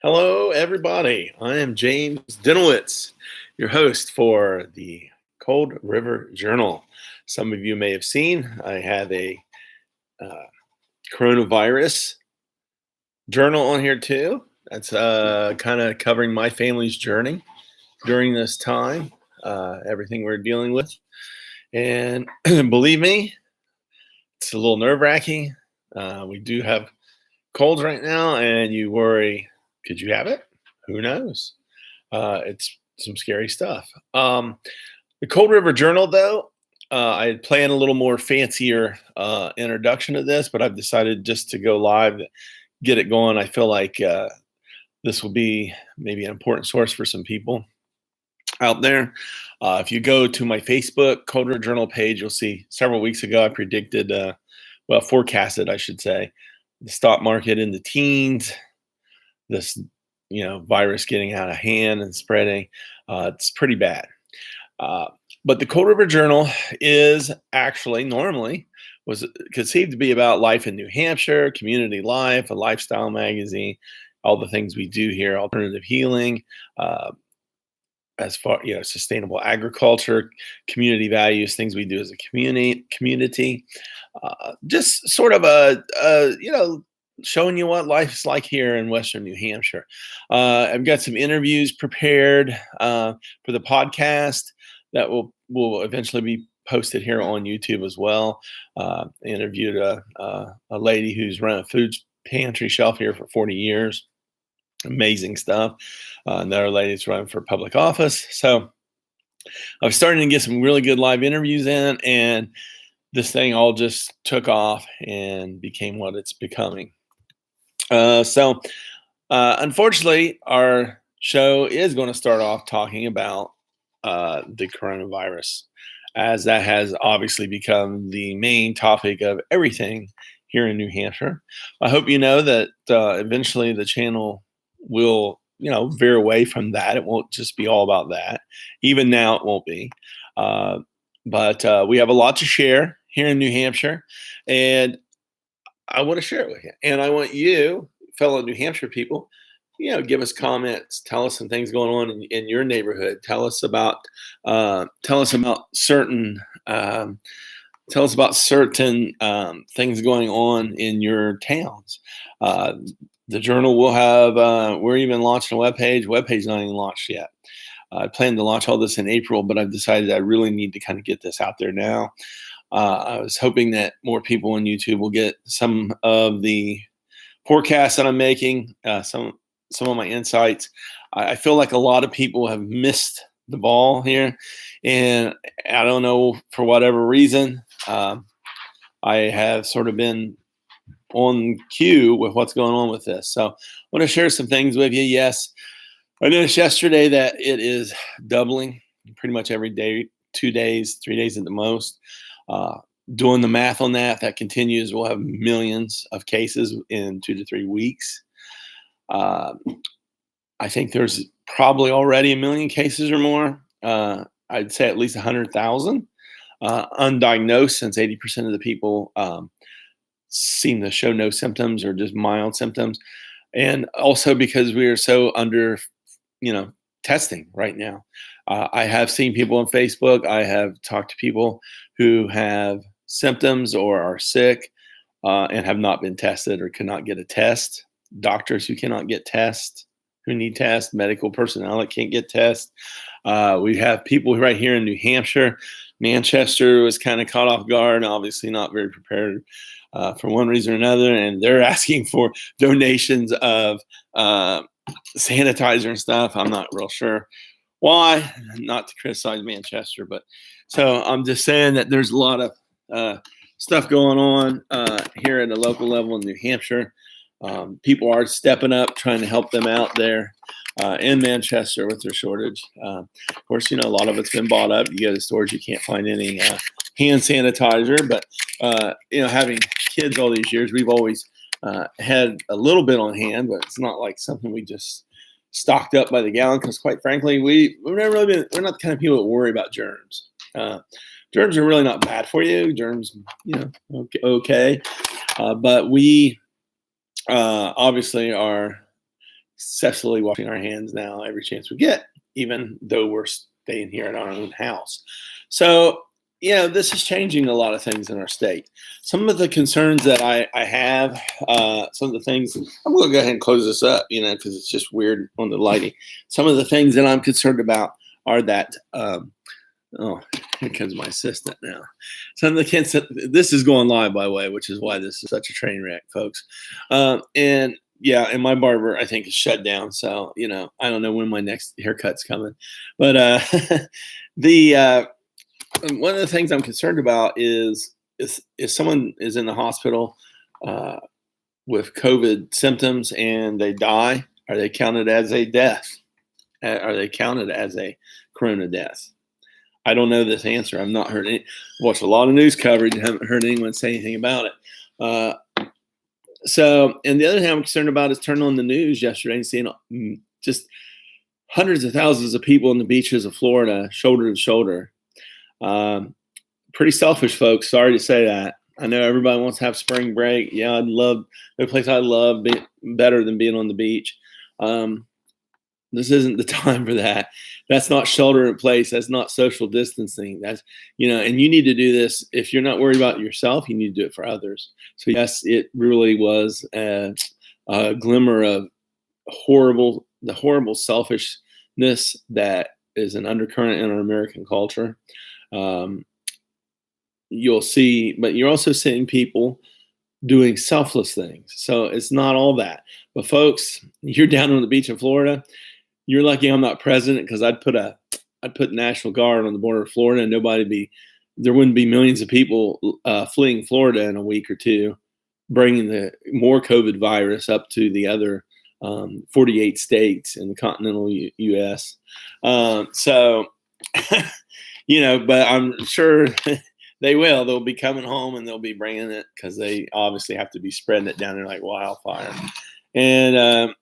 Hello, everybody. I am James Dinowitz, your host for the Cold River Journal. Some of you may have seen I have a uh, coronavirus journal on here too. That's kind of covering my family's journey during this time, everything we're dealing with. And believe me, it's a little nerve wracking. We do have colds right now, and you worry, could you have it? Who knows? It's some scary stuff. The Cold River Journal, though, I had planned a little more fancier introduction to this, but I've decided just to go live, get it going. I feel like this will be maybe an important source for some people out there. If you go to my Facebook Cold River Journal page, you'll see several weeks ago I predicted, forecasted, I should say, the stock market in the teens. This virus getting out of hand and spreading. It's pretty bad. But the Cold River Journal is actually normally was conceived to be about life in New Hampshire, community life, a lifestyle magazine, all the things we do here, alternative healing, as far sustainable agriculture, community values, things we do as a community, just sort of showing you what life's like here in Western New Hampshire. I've got some interviews prepared for the podcast that will eventually be posted here on YouTube as well. Interviewed a lady who's run a food pantry shelf here for 40 years. Amazing stuff. Another lady's running for public office. So I was starting to get some really good live interviews in, and this thing all just took off and became what it's becoming. Unfortunately, our show is going to start off talking about the coronavirus, as that has obviously become the main topic of everything here in New Hampshire. I hope you know that eventually the channel will, veer away from that. It won't just be all about that. Even now, it won't be. But we have a lot to share here in New Hampshire, and I want to share it with you. And I want you, fellow New Hampshire people, give us comments. Tell us some things going on in your neighborhood. Tell us about certain things going on in your towns. The journal will have. We're even launching a webpage. Webpage not even launched yet. I plan to launch all this in April, but I've decided I really need to kind of get this out there now. I was hoping that more people on YouTube will get some of the forecasts that I'm making, some of my insights. I feel like a lot of people have missed the ball here, and I don't know, for whatever reason. I have sort of been on cue with what's going on with this. So I want to share some things with you. Yes, I noticed yesterday that it is doubling pretty much every day, 2 days, 3 days at the most. Doing the math on that continues. We'll have millions of cases in 2 to 3 weeks. I think there's probably already 1 million cases or more. I'd say at least 100,000 undiagnosed, since 80% of the people seem to show no symptoms or just mild symptoms. And also because we are so under, testing right now. I have seen people on Facebook. I have talked to people who have symptoms or are sick and have not been tested or cannot get a test. Doctors who cannot get tests, who need tests, medical personnel that can't get tests. We have people right here in New Hampshire. Manchester was kind of caught off guard, obviously not very prepared for one reason or another, and they're asking for donations of sanitizer and stuff. I'm not real sure why, not to criticize Manchester, but so I'm just saying that there's a lot of stuff going on here at the local level in New Hampshire. People are stepping up, trying to help them out there in Manchester with their shortage. Of course, a lot of it's been bought up. You go to stores, you can't find any hand sanitizer, but having kids all these years, we've always had a little bit on hand, but it's not like something we just stocked up by the gallon, because quite frankly, we're not the kind of people that worry about germs. Germs are really not bad for you. Germs, okay. But we obviously are excessively washing our hands now every chance we get, even though we're staying here in our own house. So, this is changing a lot of things in our state. Some of the concerns that I have, some of the things, I'm going to go ahead and close this up, because it's just weird on the lighting. Some of the things that I'm concerned about are that, oh, here comes my assistant now. Some of the kids, this is going live, by the way, which is why this is such a train wreck, folks. And my barber, I think, is shut down. So, I don't know when my next haircut's coming. But one of the things I'm concerned about is if someone is in the hospital with COVID symptoms and they die, are they counted as a death? Are they counted as a corona death? I don't know this answer. I've not heard any. Watched a lot of news coverage and haven't heard anyone say anything about it. And the other thing I'm concerned about is turning on the news yesterday and seeing just hundreds of thousands of people on the beaches of Florida, shoulder to shoulder. Pretty selfish, folks. Sorry to say that. I know everybody wants to have spring break. Yeah, the place I love better than being on the beach. This isn't the time for that. That's not shelter in place. That's not social distancing. That's, and you need to do this. If you're not worried about yourself, you need to do it for others. So yes, it really was a glimmer of the horrible selfishness that is an undercurrent in our American culture. You'll see, but you're also seeing people doing selfless things. So it's not all that. But folks, you're down on the beach in Florida. You're lucky I'm not president, because I'd put National Guard on the border of Florida, and there wouldn't be millions of people fleeing Florida in a week or two, bringing the more COVID virus up to the other 48 states in the continental U.S. But I'm sure they will. They'll be coming home and they'll be bringing it, because they obviously have to be spreading it down there like wildfire. And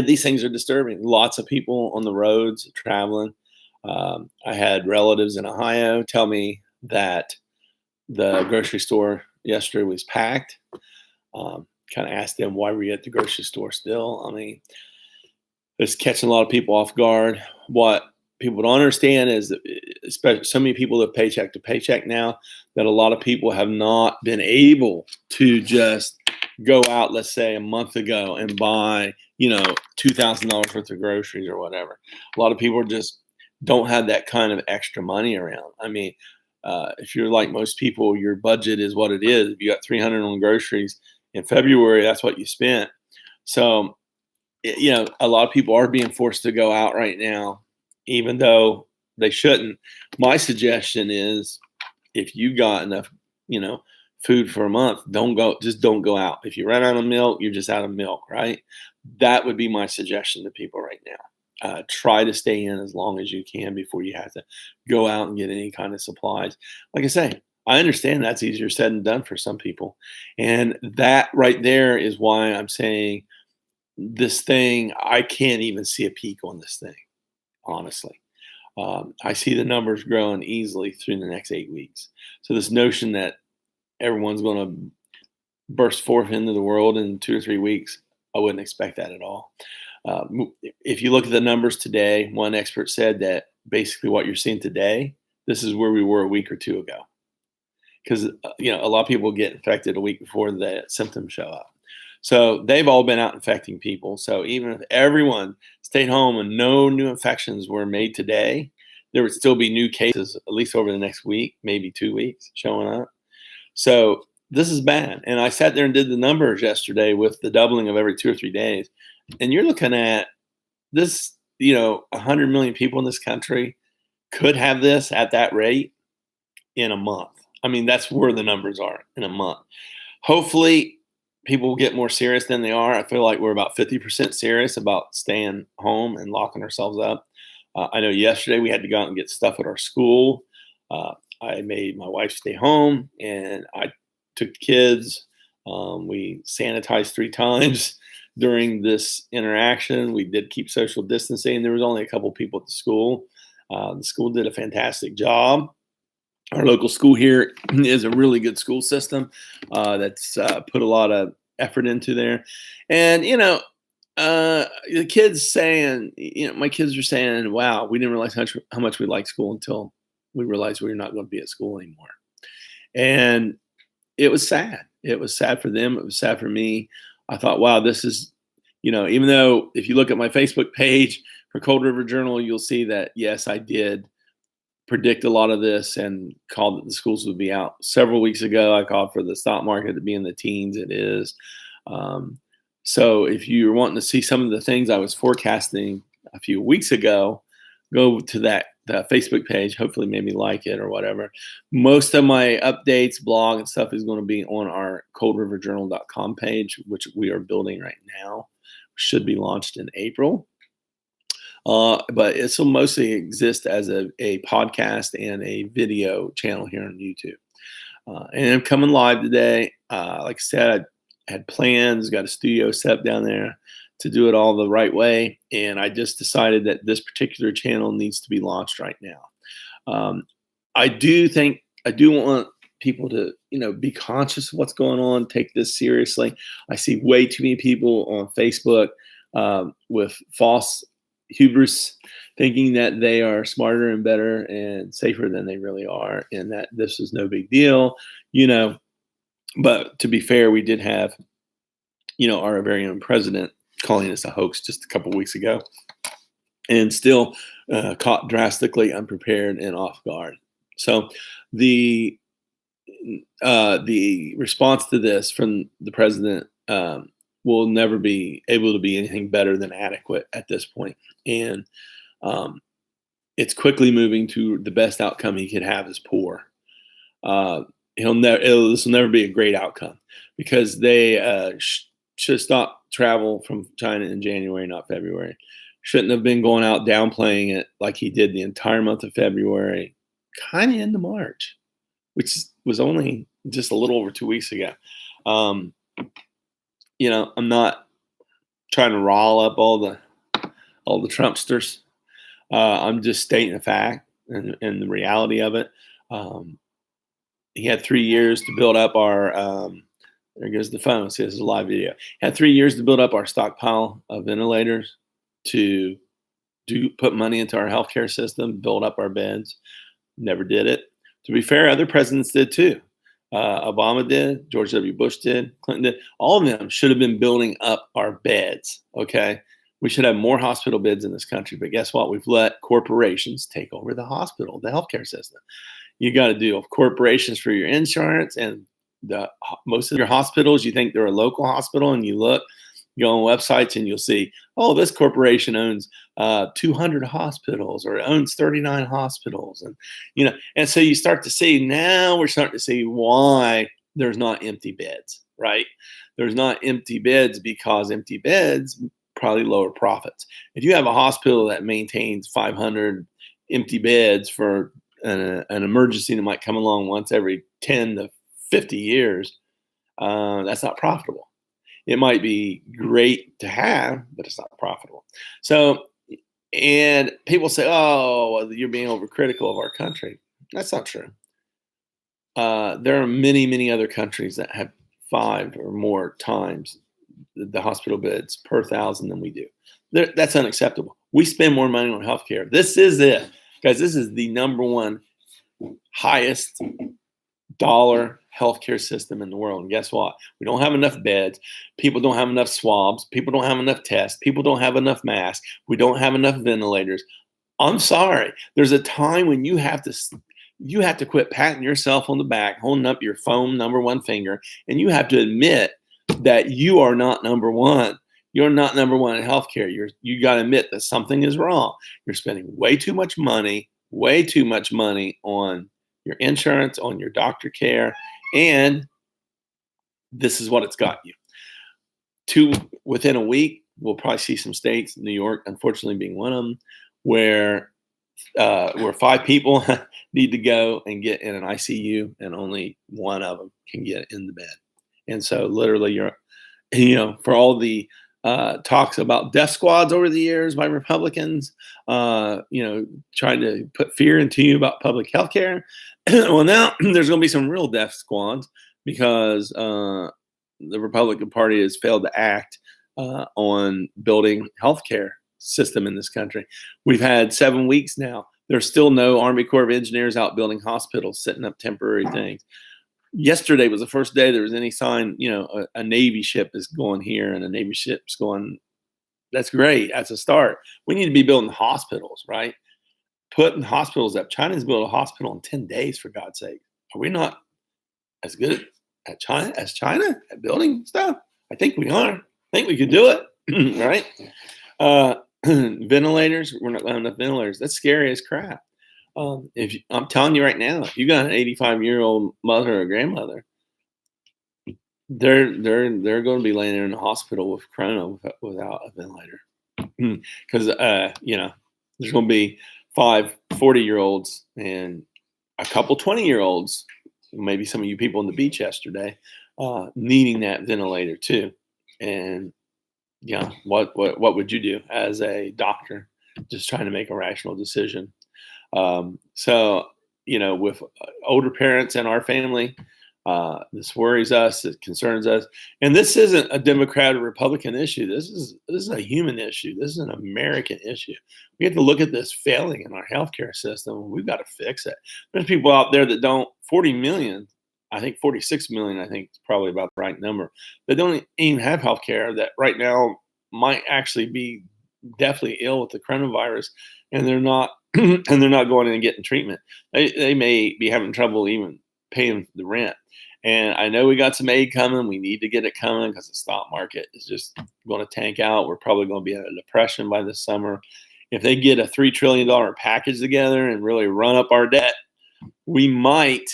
these things are disturbing. Lots of people on the roads traveling. I had relatives in Ohio tell me that the grocery store yesterday was packed. Kind of asked them, why were you at the grocery store still? I mean, it's catching a lot of people off guard. What people don't understand is that, especially so many people live paycheck to paycheck now, that a lot of people have not been able to just go out, let's say a month ago, and buy, $2,000 worth of groceries or whatever. A lot of people just don't have that kind of extra money around. I mean, if you're like most people, your budget is what it is. If you got $300 on groceries in February, that's what you spent. So, a lot of people are being forced to go out right now, even though they shouldn't. My suggestion is, if you got enough, food for a month, don't go out. If you run out of milk, you're just out of milk, right? That would be my suggestion to people right now. Try to stay in as long as you can before you have to go out and get any kind of supplies. Like I say, I understand that's easier said than done for some people. And that right there is why I'm saying this thing, I can't even see a peak on this thing, honestly. I see the numbers growing easily through the next 8 weeks. So this notion that everyone's going to burst forth into the world in 2 or 3 weeks, I wouldn't expect that at all. If you look at the numbers today, one expert said that basically what you're seeing today, this is where we were a week or two ago. Because, a lot of people get infected a week before the symptoms show up. So they've all been out infecting people. So even if everyone stayed home and no new infections were made today, there would still be new cases, at least over the next week, maybe 2 weeks, showing up. So this is bad. And I sat there and did the numbers yesterday with the doubling of every 2 or 3 days. And you're looking at this, 100 million people in this country could have this at that rate in a month. I mean, that's where the numbers are in a month. Hopefully, people will get more serious than they are. I feel like we're about 50% serious about staying home and locking ourselves up. I know yesterday we had to go out and get stuff at our school. I made my wife stay home, and I took the kids. We sanitized 3 times during this interaction. We did keep social distancing. There was only a couple people at the school. The school did a fantastic job. Our local school here is a really good school system that's put a lot of effort into there. And, The kids saying, my kids are saying, "Wow, we didn't realize how much we liked school until we realized we were not going to be at school anymore." And it was sad. It was sad for them. It was sad for me. I thought, wow, this is, even though if you look at my Facebook page for Cold River Journal, you'll see that, yes, I did predict a lot of this and called that the schools would be out several weeks ago. I called for the stock market to be in the teens. It is. Um, so if you're wanting to see some of the things I was forecasting a few weeks ago, go to that Facebook page. Hopefully, maybe like it or whatever. Most of my updates, blog, and stuff is going to be on our coldriverjournal.com page, which we are building right now. Should be launched in April. But it will mostly exist as a podcast and a video channel here on YouTube. And I'm coming live today. Like I said, I had plans, got a studio set up down there to do it all the right way. And I just decided that this particular channel needs to be launched right now. I do want people to, be conscious of what's going on, take this seriously. I see way too many people on Facebook with false hubris, thinking that they are smarter and better and safer than they really are, and that this is no big deal, But to be fair, we did have, our very own president calling us a hoax just a couple of weeks ago, and still caught drastically unprepared and off guard. So the response to this from the president will never be able to be anything better than adequate at this point. And it's quickly moving to the best outcome he could have is poor. This will never be a great outcome because they should stop travel from China in January, not February. Shouldn't have been going out downplaying it like he did the entire month of February, kind of into March, which was only just a little over 2 weeks ago. I'm not trying to rile up all the Trumpsters. I'm just stating the fact and the reality of it. He had 3 years to build up our. There goes the phone. See, this is a live video. He had 3 years to build up our stockpile of ventilators, to put money into our healthcare system, build up our beds. Never did it. To be fair, other presidents did too. Obama did, George W. Bush did, Clinton did. All of them should have been building up our beds, okay? We should have more hospital beds in this country, but guess what? We've let corporations take over the hospital, the healthcare system. You got to deal with corporations for your insurance, and most of your hospitals, you think they're a local hospital, and you go on websites and you'll see, oh, this corporation owns 200 hospitals or owns 39 hospitals. And so you start to see, now we're starting to see why there's not empty beds, right? There's not empty beds because empty beds probably lower profits. If you have a hospital that maintains 500 empty beds for an emergency that might come along once every 10 to 50 years, that's not profitable. It might be great to have, but it's not profitable. So, and people say, oh, well, you're being overcritical of our country. That's not true. There are many, many other countries that have 5 or more times the hospital beds per 1,000 than we do. That's unacceptable. We spend more money on healthcare. This is it, guys. This is the number one highest dollar healthcare system in the world. And guess what? We don't have enough beds. People don't have enough swabs. People don't have enough tests. People don't have enough masks. We don't have enough ventilators. I'm sorry. There's a time when you have to quit patting yourself on the back, holding up your foam number one finger, and you have to admit that you are not number one. You're not number one in healthcare. You got to admit that something is wrong. You're spending way too much money on your insurance, on your doctor care, and this is what it's got you. Within a week, we'll probably see some states, New York, unfortunately being one of them, where 5 people need to go and get in an ICU, and only one of them can get in the bed. And so, literally, for all the talks about death squads over the years by Republicans, trying to put fear into you about public health care. Well, now there's going to be some real death squads because the Republican Party has failed to act on building healthcare system in this country. We've had 7 weeks now. There's still no Army Corps of Engineers out building hospitals, setting up temporary things. Yesterday was the first day there was any sign, a Navy ship is going here and a Navy ship's going. That's great. That's a start. We need to be building hospitals, right? Putting hospitals up. China's built a hospital in 10 days, for God's sake. Are we not as good at China at building stuff? I think we are. I think we could do it, right? Ventilators, we're not going to have enough ventilators. That's scary as crap. I'm telling you right now, if you got an 85-year-old mother or grandmother, they're going to be laying in a hospital with corona without a ventilator, because there's going to be 5 40-year-olds and a couple 20-year-olds, maybe some of you people on the beach yesterday, needing that ventilator too. And what would you do as a doctor, just trying to make a rational decision? So with older parents in our family, this worries us, it concerns us. And this isn't a Democrat or Republican issue. This is a human issue. This is an American issue. We have to look at this failing in our healthcare system. We've got to fix it. There's people out there that don't, 40 million, I think 46 million, I think is probably about the right number, that don't even have healthcare, that right now might actually be definitely ill with the coronavirus, and they're not and they're not going in and getting treatment. They may be having trouble even paying the rent. And I know we got some aid coming. We need to get it coming because the stock market is just going to tank out. We're probably going to be in a depression by this summer. If they get a $3 trillion package together and really run up our debt, we might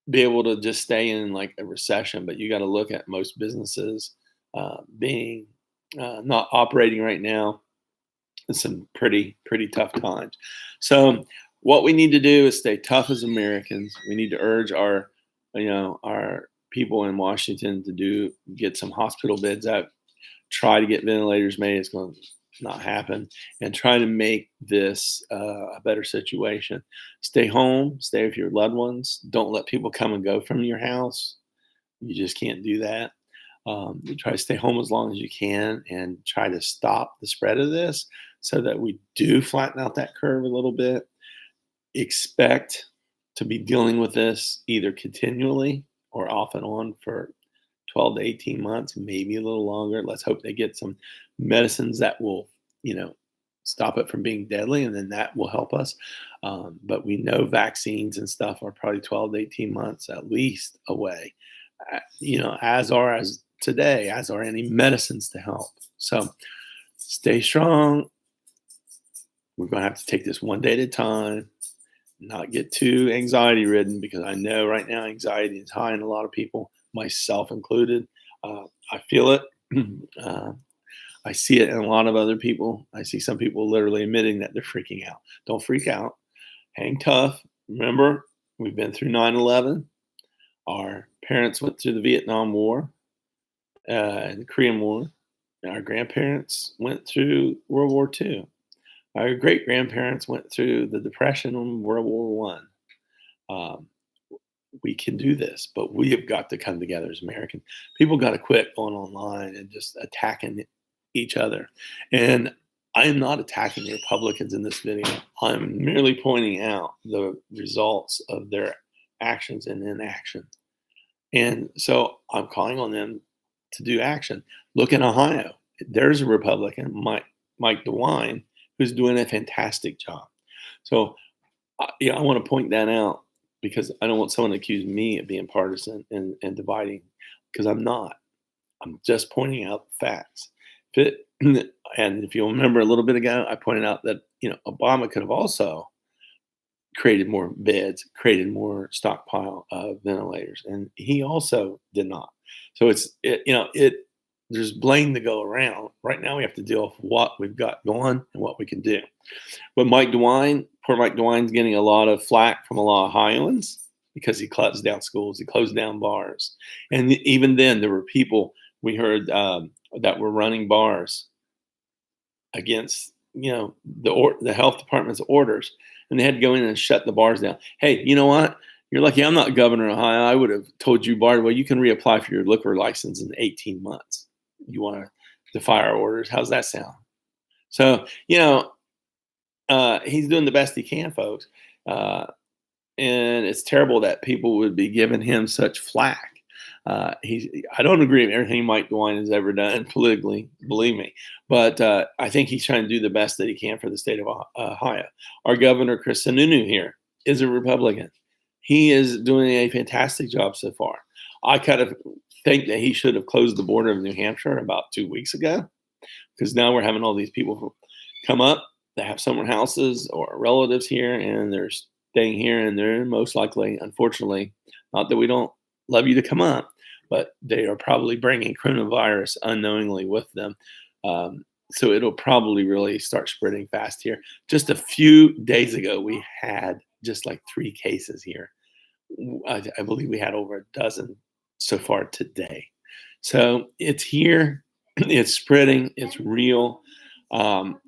be able to just stay in like a recession. But you got to look at most businesses being not operating right now. It's some pretty tough times. So what we need to do is stay tough as Americans. We need to urge our people in Washington to get some hospital beds out, try to get ventilators made. It's going to not happen, and try to make this a better situation. Stay home, stay with your loved ones. Don't let people come and go from your house. You just can't do that. You try to stay home as long as you can and try to stop the spread of this so that we do flatten out that curve a little bit. Expect to be dealing with this either continually or off and on for 12 to 18 months, maybe a little longer. Let's hope they get some medicines that will, stop it from being deadly, and then that will help us. But we know vaccines and stuff are probably 12 to 18 months at least away, as are any medicines to help. So stay strong. We're going to have to take this one day at a time, not get too anxiety ridden, because I know right now anxiety is high in a lot of people, myself included. I feel it. I see it in a lot of other people. I see some people literally admitting that they're freaking out. Don't freak out. Hang tough. Remember, we've been through 9/11. Our parents went through the Vietnam War and the Korean War. And our grandparents went through World War II. Our great-grandparents went through the Depression and World War I. We can do this, but we have got to come together as Americans. People got to quit going online and just attacking each other. And I am not attacking the Republicans in this video. I'm merely pointing out the results of their actions and inaction. And so I'm calling on them to do action. Look in Ohio. There's a Republican, Mike DeWine, who's doing a fantastic job. So I want to point that out, because I don't want someone to accuse me of being partisan and dividing, because I'm not. I'm just pointing out facts. And if you'll remember a little bit ago, I pointed out that Obama could have also created more beds, created more stockpile of ventilators, and he also did not. So there's blame to go around. Right now we have to deal with what we've got going and what we can do. But poor Mike DeWine's getting a lot of flack from a lot of Ohioans because he closed down schools, he closed down bars. And even then there were people we heard that were running bars against the health department's orders, and they had to go in and shut the bars down. Hey, you know what? You're lucky I'm not governor of Ohio. I would have told you, Bart, well, you can reapply for your liquor license in 18 months. You want to defy our orders. How's that sound? So, he's doing the best he can, folks. Uh, and it's terrible that people would be giving him such flack. I don't agree with everything Mike DeWine has ever done politically, believe me, but I think he's trying to do the best that he can for the state of Ohio. Our governor, Chris Sununu, here is a Republican. He is doing a fantastic job so far. I kind of think that he should have closed the border of New Hampshire about 2 weeks ago, because now we're having all these people who come up that have summer houses or relatives here, and they're staying here, and they're most likely, unfortunately, not that we don't love you to come up, but they are probably bringing coronavirus unknowingly with them. So it'll probably really start spreading fast here. Just a few days ago, we had just like 3 cases here. I believe we had over a dozen so far today. So it's here, it's spreading, it's real. Um,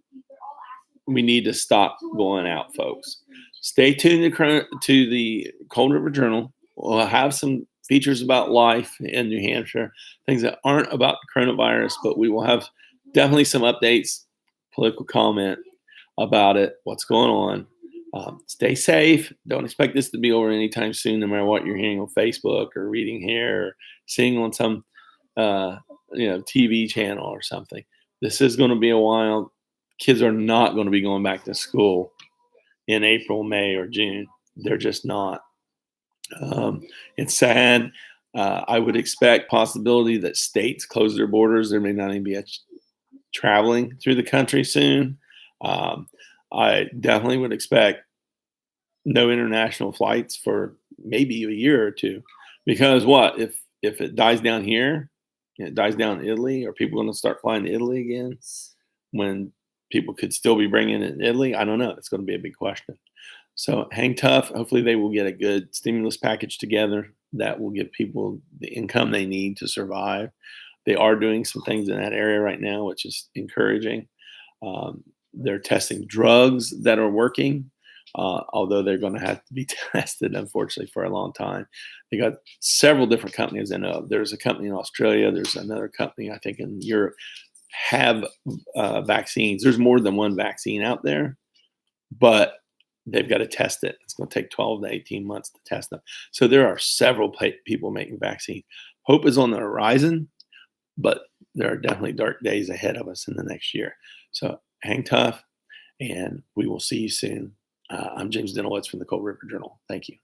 we need to stop going out, folks. Stay tuned to the Cold River Journal. We'll have some features about life in New Hampshire, things that aren't about the coronavirus, but we will have definitely some updates, political comment about it, what's going on. Stay safe. Don't expect this to be over anytime soon, no matter what you're hearing on Facebook or reading here or seeing on some TV channel or something. This is going to be a while. Kids are not going to be going back to school in April, May, or June. They're just not. It's sad. I would expect possibility that states close their borders. There may not even be traveling through the country soon. I definitely would expect no international flights for maybe a year or two, because what if it dies down here, it dies down in Italy, are people going to start flying to Italy again when people could still be bringing it in Italy? I don't know. It's going to be a big question. So hang tough. Hopefully they will get a good stimulus package together that will give people the income they need to survive. They are doing some things in that area right now, which is encouraging. They're testing drugs that are working, although they're going to have to be tested, unfortunately, for a long time. They got several different companies. I know there's a company in Australia. There's another company, I think, in Europe have vaccines. There's more than one vaccine out there, but they've got to test it. It's going to take 12 to 18 months to test them. So there are several people making vaccines. Hope is on the horizon, but there are definitely dark days ahead of us in the next year. So hang tough, and we will see you soon. I'm James Dinowitz from the Cold River Journal. Thank you.